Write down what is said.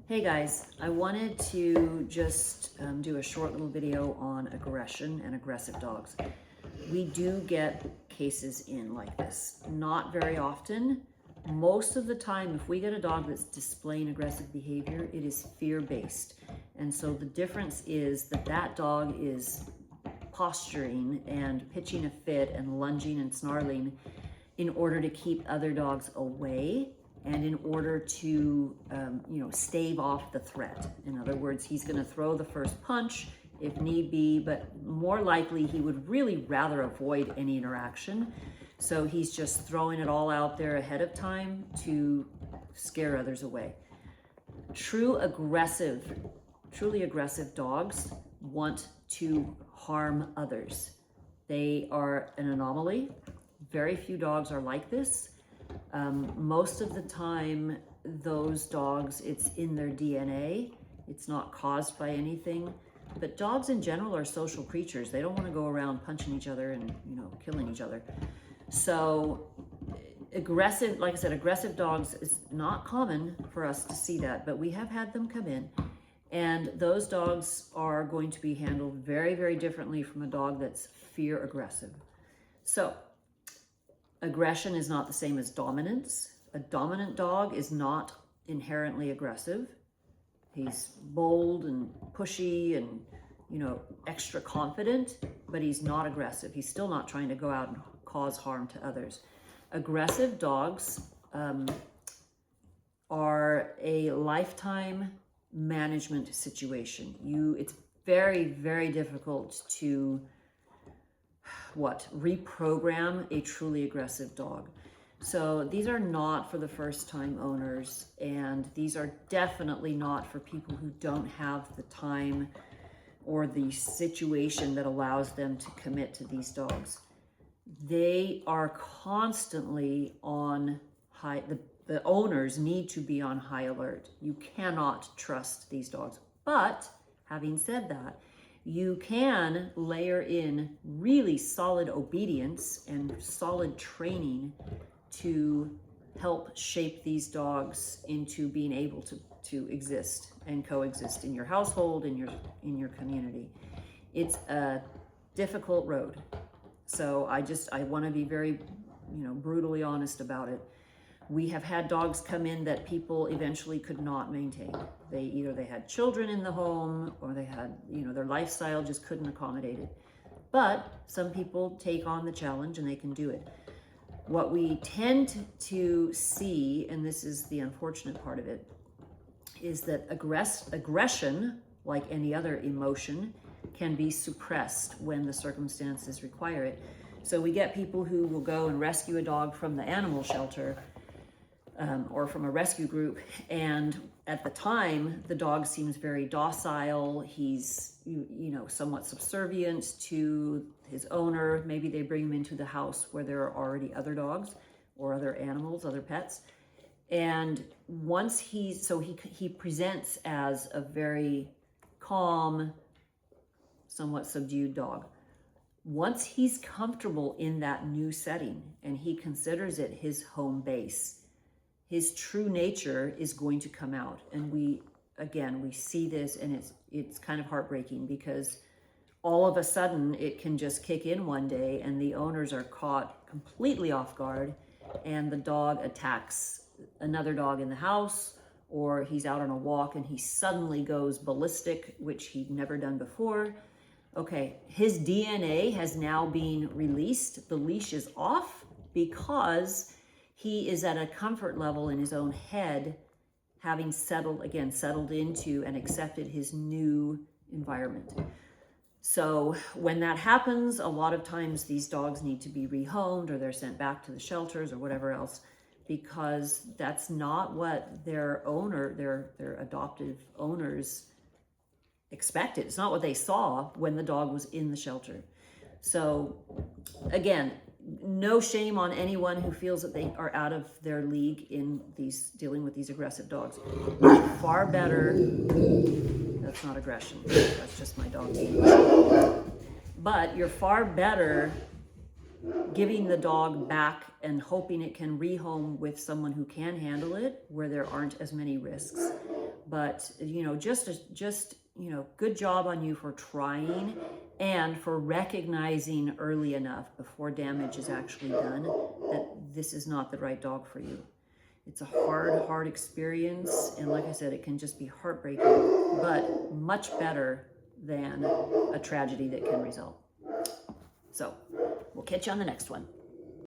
Hey guys, I wanted to just do a short little video on aggression and aggressive dogs. We do get cases in like this, not very often. Most of the time, if we get a dog that's displaying aggressive behavior, it is fear-based. And so the difference is that dog is posturing and pitching a fit and lunging and snarling in order to keep other dogs away and in order to, stave off the threat. In other words, he's going to throw the first punch if need be, but more likely he would really rather avoid any interaction. So he's just throwing it all out there ahead of time to scare others away. Truly aggressive dogs want to harm others. They are an anomaly. Very few dogs are like this. Most of the time, those dogs, it's in their DNA. It's not caused by anything. But dogs in general are social creatures. They don't want to go around punching each other and, killing each other. So aggressive, like I said, aggressive dogs, it's not common for us to see that, but we have had them come in. And those dogs are going to be handled very, very differently from a dog that's fear aggressive. So aggression is not the same as dominance. A dominant dog is not inherently aggressive. He's bold and pushy and, extra confident, but he's not aggressive. He's still not trying to go out and cause harm to others. Aggressive dogs are a lifetime management situation. It's very, very difficult to reprogram a truly aggressive dog. So these are not for the first time owners, and these are definitely not for people who don't have the time or the situation that allows them to commit to these dogs. They are constantly on high, the owners need to be on high alert. You cannot trust these dogs. But having said that, you can layer in really solid obedience and solid training to help shape these dogs into being able to exist and coexist in your household, in your community. It's a difficult road. So I want to be very, brutally honest about it. We have had dogs come in that people eventually could not maintain. They had children in the home, or they had, their lifestyle just couldn't accommodate it. But some people take on the challenge and they can do it. What we tend to see, and this is the unfortunate part of it, is that aggression, like any other emotion, can be suppressed when the circumstances require it. So we get people who will go and rescue a dog from the animal shelter or from a rescue group, and at the time the dog seems very docile. He's somewhat subservient to his owner. Maybe they bring him into the house where there are already other dogs or other animals, other pets, and once he presents as a very calm, somewhat subdued dog. Once he's comfortable in that new setting and he considers it his home base, his true nature is going to come out. And we see this, and it's kind of heartbreaking, because all of a sudden it can just kick in one day and the owners are caught completely off guard, and the dog attacks another dog in the house, or he's out on a walk and he suddenly goes ballistic, which he'd never done before. Okay, his DNA has now been released. The leash is off because he is at a comfort level in his own head, having settled into and accepted his new environment. So when that happens, a lot of times these dogs need to be rehomed, or they're sent back to the shelters or whatever else, because that's not what their adoptive owners expected. It's not what they saw when the dog was in the shelter. So again, no shame on anyone who feels that they are out of their league in dealing with these aggressive dogs. Far better, that's not aggression, that's just my dog. But you're far better giving the dog back and hoping it can rehome with someone who can handle it, where there aren't as many risks, But, you know, just, you know, good job on you for trying and for recognizing early enough before damage is actually done that this is not the right dog for you. It's a hard experience. And like I said, it can just be heartbreaking, but much better than a tragedy that can result. So we'll catch you on the next one.